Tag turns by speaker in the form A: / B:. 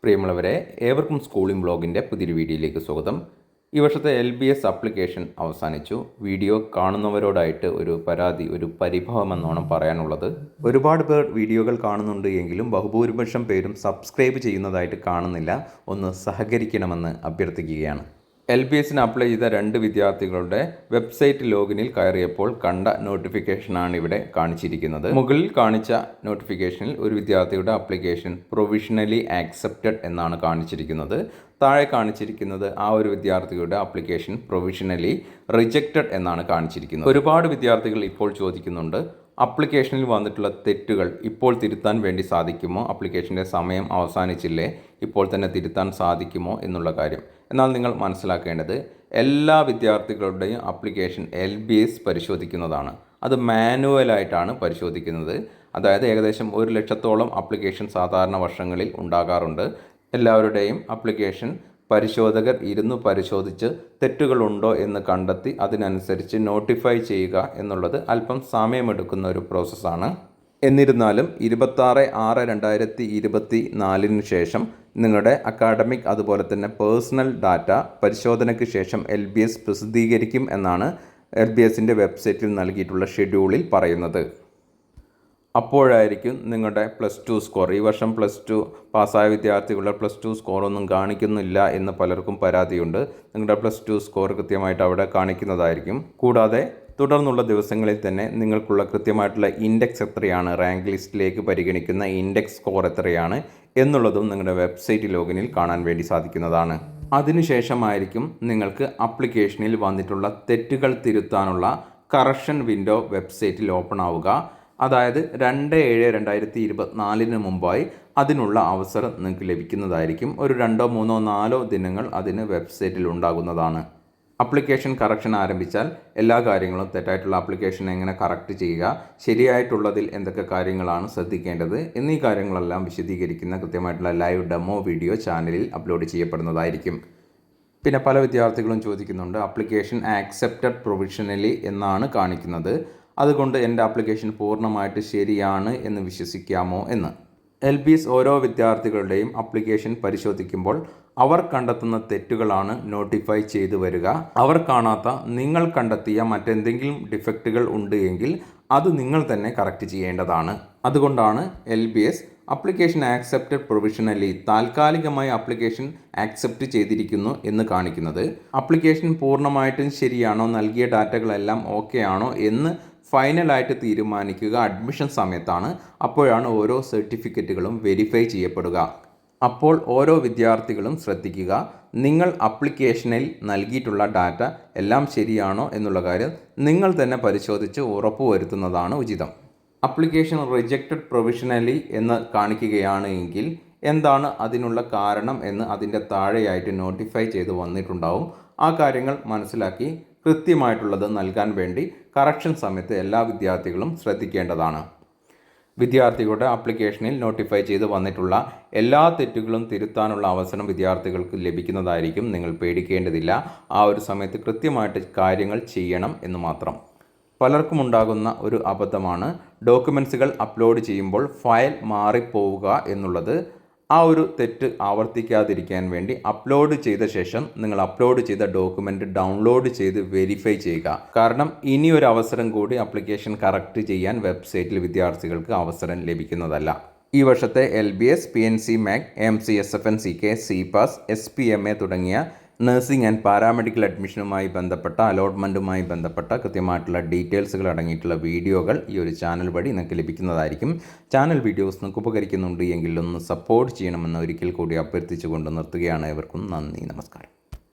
A: പ്രിയമുള്ളവരെ, ഏവർക്കും സ്കൂളിംഗ് ബ്ലോഗിൻ്റെ പുതിയൊരു വീഡിയോയിലേക്ക് സ്വാഗതം. ഈ വർഷത്തെ LBS ആപ്ലിക്കേഷൻ അവസാനിച്ചു. വീഡിയോ കാണുന്നവരോടായിട്ട് ഒരു പരാതി, ഒരു പരിഭവം എന്നോണം പറയാനുള്ളത്, ഒരുപാട് പേർ വീഡിയോകൾ കാണുന്നുണ്ട് എങ്കിലും ബഹുഭൂരിപക്ഷം പേരും സബ്സ്ക്രൈബ് ചെയ്യുന്നതായിട്ട് കാണുന്നില്ല. ഒന്ന് സഹകരിക്കണമെന്ന് അഭ്യർത്ഥിക്കുകയാണ്. LBSന് അപ്ലൈ ചെയ്ത 2 വിദ്യാർത്ഥികളുടെ വെബ്സൈറ്റ് ലോഗിനിൽ കയറിയപ്പോൾ കണ്ട നോട്ടിഫിക്കേഷനാണ് ഇവിടെ കാണിച്ചിരിക്കുന്നത്. മുകളിൽ കാണിച്ച നോട്ടിഫിക്കേഷനിൽ ഒരു വിദ്യാർത്ഥിയുടെ ആപ്ലിക്കേഷൻ പ്രൊവിഷണലി ആക്സെപ്റ്റഡ് എന്നാണ് കാണിച്ചിരിക്കുന്നത്. താഴെ കാണിച്ചിരിക്കുന്നത് ആ ഒരു വിദ്യാർത്ഥിയുടെ ആപ്ലിക്കേഷൻ പ്രൊവിഷണലി റിജക്റ്റഡ് എന്നാണ് കാണിച്ചിരിക്കുന്നത്. ഒരുപാട് വിദ്യാർത്ഥികൾ ഇപ്പോൾ ചോദിക്കുന്നുണ്ട്, ആപ്ലിക്കേഷനിൽ വന്നിട്ടുള്ള തെറ്റുകൾ ഇപ്പോൾ തിരുത്താൻ വേണ്ടി സാധിക്കുമോ? ആപ്ലിക്കേഷൻ്റെ സമയം അവസാനിച്ചില്ലേ, ഇപ്പോൾ തന്നെ തിരുത്താൻ സാധിക്കുമോ എന്നുള്ള കാര്യം. എന്നാൽ നിങ്ങൾ മനസ്സിലാക്കേണ്ടത്, എല്ലാ വിദ്യാർത്ഥികളുടെയും ആപ്ലിക്കേഷൻ LBS പരിശോധിക്കുന്നതാണ്. അത് മാനുവലായിട്ടാണ് പരിശോധിക്കുന്നത്. അതായത് ഏകദേശം 1 ലക്ഷത്തോളം ആപ്ലിക്കേഷൻ സാധാരണ വർഷങ്ങളിൽ ഉണ്ടാകാറുണ്ട്. എല്ലാവരുടെയും ആപ്ലിക്കേഷൻ പരിശോധകർ ഇരുന്ന് പരിശോധിച്ച് തെറ്റുകളുണ്ടോ എന്ന് കണ്ടെത്തി അതിനനുസരിച്ച് നോട്ടിഫൈ ചെയ്യുക എന്നുള്ളത് അല്പം സമയമെടുക്കുന്ന ഒരു പ്രോസസ്സാണ്. എന്നിരുന്നാലും 26/6/2024 ശേഷം നിങ്ങളുടെ അക്കാഡമിക് അതുപോലെ തന്നെ പേഴ്സണൽ ഡാറ്റ പരിശോധനയ്ക്ക് ശേഷം LBS പ്രസിദ്ധീകരിക്കും എന്നാണ് LBSൻ്റെ വെബ്സൈറ്റിൽ നൽകിയിട്ടുള്ള ഷെഡ്യൂളിൽ പറയുന്നത്. അപ്പോഴായിരിക്കും നിങ്ങളുടെ +2 സ്കോർ, ഈ വർഷം +2 പാസ്സായ വിദ്യാർത്ഥികളുടെ +2 സ്കോറൊന്നും കാണിക്കുന്നില്ല എന്ന് പലർക്കും പരാതിയുണ്ട്. നിങ്ങളുടെ +2 സ്കോർ കൃത്യമായിട്ട് അവിടെ കാണിക്കുന്നതായിരിക്കും. കൂടാതെ തുടർന്നുള്ള ദിവസങ്ങളിൽ തന്നെ നിങ്ങൾക്കുള്ള കൃത്യമായിട്ടുള്ള ഇൻഡെക്സ് എത്രയാണ്, റാങ്ക് ലിസ്റ്റിലേക്ക് പരിഗണിക്കുന്ന ഇൻഡെക്സ് സ്കോർ എത്രയാണ് എന്നുള്ളതും നിങ്ങളുടെ വെബ്സൈറ്റ് ലോഗിനിൽ കാണാൻ വേണ്ടി സാധിക്കുന്നതാണ്. അതിനുശേഷമായിരിക്കും നിങ്ങൾക്ക് ആപ്ലിക്കേഷനിൽ വന്നിട്ടുള്ള തെറ്റുകൾ തിരുത്താനുള്ള കറക്ഷൻ വിൻഡോ വെബ്സൈറ്റിൽ ഓപ്പൺ ആവുക. അതായത് 2/7/2024 മുമ്പായി അതിനുള്ള അവസരം നിങ്ങൾക്ക് ലഭിക്കുന്നതായിരിക്കും. ഒരു 2, 3, 4 ദിനങ്ങൾ അതിന് വെബ്സൈറ്റിൽ ഉണ്ടാകുന്നതാണ്. ആപ്ലിക്കേഷൻ കറക്ഷൻ ആരംഭിച്ചാൽ എല്ലാ കാര്യങ്ങളും, തെറ്റായിട്ടുള്ള ആപ്ലിക്കേഷൻ എങ്ങനെ കറക്റ്റ് ചെയ്യുക, ശരിയായിട്ടുള്ളതിൽ എന്തൊക്കെ കാര്യങ്ങളാണ് ശ്രദ്ധിക്കേണ്ടത് എന്നീ കാര്യങ്ങളെല്ലാം വിശദീകരിക്കുന്ന കൃത്യമായിട്ടുള്ള ലൈവ് ഡെമോ വീഡിയോ ചാനലിൽ അപ്ലോഡ് ചെയ്യപ്പെടുന്നതായിരിക്കും. പിന്നെ പല വിദ്യാർത്ഥികളും ചോദിക്കുന്നുണ്ട്, ആപ്ലിക്കേഷൻ ആക്സെപ്റ്റഡ് പ്രൊവിഷണലി എന്നാണ് കാണിക്കുന്നത്, അതുകൊണ്ട് എൻ്റെ ആപ്ലിക്കേഷൻ പൂർണ്ണമായിട്ട് ശരിയാണ് എന്ന് വിശ്വസിക്കാമോ എന്ന്. LBS ഓരോ വിദ്യാർത്ഥികളുടെയും ആപ്ലിക്കേഷൻ പരിശോധിക്കുമ്പോൾ അവർ കണ്ടെത്തുന്ന തെറ്റുകളാണ് നോട്ടിഫൈ ചെയ്തു വരിക. അവർ കാണാത്ത, നിങ്ങൾ കണ്ടെത്തിയ മറ്റെന്തെങ്കിലും ഡിഫക്റ്റുകൾ ഉണ്ട് എങ്കിൽ അത് നിങ്ങൾ തന്നെ കറക്റ്റ് ചെയ്യേണ്ടതാണ്. അതുകൊണ്ടാണ് LBS ആപ്ലിക്കേഷൻ ആക്സെപ്റ്റഡ് പ്രൊവിഷണലി, താൽക്കാലികമായി ആപ്ലിക്കേഷൻ ആക്സെപ്റ്റ് ചെയ്തിരിക്കുന്നു എന്ന് കാണിക്കുന്നത്. ആപ്ലിക്കേഷൻ പൂർണ്ണമായിട്ടും ശരിയാണോ, നൽകിയ ഡാറ്റകളെല്ലാം ഓക്കെ ആണോ എന്ന് ഫൈനലായിട്ട് തീരുമാനിക്കുക അഡ്മിഷൻ സമയത്താണ്. അപ്പോഴാണ് ഓരോ സർട്ടിഫിക്കറ്റുകളും വെരിഫൈ ചെയ്യപ്പെടുക. അപ്പോൾ ഓരോ വിദ്യാർത്ഥികളും ശ്രദ്ധിക്കുക, നിങ്ങൾ ആപ്ലിക്കേഷനിൽ നൽകിയിട്ടുള്ള ഡാറ്റ എല്ലാം ശരിയാണോ എന്നുള്ള കാര്യം നിങ്ങൾ തന്നെ പരിശോധിച്ച് ഉറപ്പുവരുത്തുന്നതാണ് ഉചിതം. ആപ്ലിക്കേഷൻ റിജക്റ്റഡ് പ്രൊവിഷണലി എന്ന് കാണിക്കുകയാണ് എങ്കിൽ എന്താണ് അതിനുള്ള കാരണം എന്ന് അതിൻ്റെ താഴെയായിട്ട് നോട്ടിഫൈ ചെയ്ത് വന്നിട്ടുണ്ടാവും. ആ കാര്യങ്ങൾ മനസ്സിലാക്കി കൃത്യമായിട്ടുള്ളത് നൽകാൻ വേണ്ടി കറക്ഷൻ സമയത്ത് എല്ലാ വിദ്യാർത്ഥികളും ശ്രദ്ധിക്കേണ്ടതാണ്. വിദ്യാർത്ഥികളുടെ ആപ്ലിക്കേഷനിൽ നോട്ടിഫൈ ചെയ്ത് വന്നിട്ടുള്ള എല്ലാ തെറ്റുകളും തിരുത്താനുള്ള അവസരം വിദ്യാർത്ഥികൾക്ക് ലഭിക്കുന്നതായിരിക്കും. നിങ്ങൾ പേടിക്കേണ്ടതില്ല. ആ ഒരു സമയത്ത് കൃത്യമായിട്ട് കാര്യങ്ങൾ ചെയ്യണം എന്ന് മാത്രം. പലർക്കും ഉണ്ടാകുന്ന ഒരു അബദ്ധമാണ് ഡോക്യുമെൻസുകൾ അപ്ലോഡ് ചെയ്യുമ്പോൾ ഫയൽ മാറിപ്പോവുക എന്നുള്ളത്. ആ ഒരു തെറ്റ് ആവർത്തിക്കാതിരിക്കാൻ വേണ്ടി അപ്ലോഡ് ചെയ്ത ശേഷം നിങ്ങൾ അപ്ലോഡ് ചെയ്ത ഡോക്യുമെൻ്റ് ഡൗൺലോഡ് ചെയ്ത് വെരിഫൈ ചെയ്യുക. കാരണം ഇനിയൊരു അവസരം കൂടി ആപ്ലിക്കേഷൻ കറക്റ്റ് ചെയ്യാൻ വെബ്സൈറ്റിൽ വിദ്യാർത്ഥികൾക്ക് അവസരം ലഭിക്കുന്നതല്ല. ഈ വർഷത്തെ LBS, PNC MAC, AMC SFN CK, CPAS, SPMA തുടങ്ങിയ നഴ്സിംഗ് ആൻഡ് പാരാമെഡിക്കൽ അഡ്മിഷനുമായി ബന്ധപ്പെട്ട, അലോട്ട്മെൻറ്റുമായി ബന്ധപ്പെട്ട കൃത്യമായിട്ടുള്ള ഡീറ്റെയിൽസുകൾ അടങ്ങിയിട്ടുള്ള വീഡിയോകൾ ഈ ഒരു ചാനൽ വഴി നിങ്ങൾക്ക് ലഭിക്കുന്നതായിരിക്കും. ചാനൽ വീഡിയോസ് നിങ്ങൾക്ക് ഉപകരിക്കുന്നുണ്ട് എങ്കിൽ ഒന്ന് സപ്പോർട്ട് ചെയ്യണമെന്ന് ഒരിക്കൽ കൂടി അഭ്യർത്ഥിച്ചുകൊണ്ട് നിർത്തുകയാണ്. ഏവർക്കും നന്ദി, നമസ്കാരം.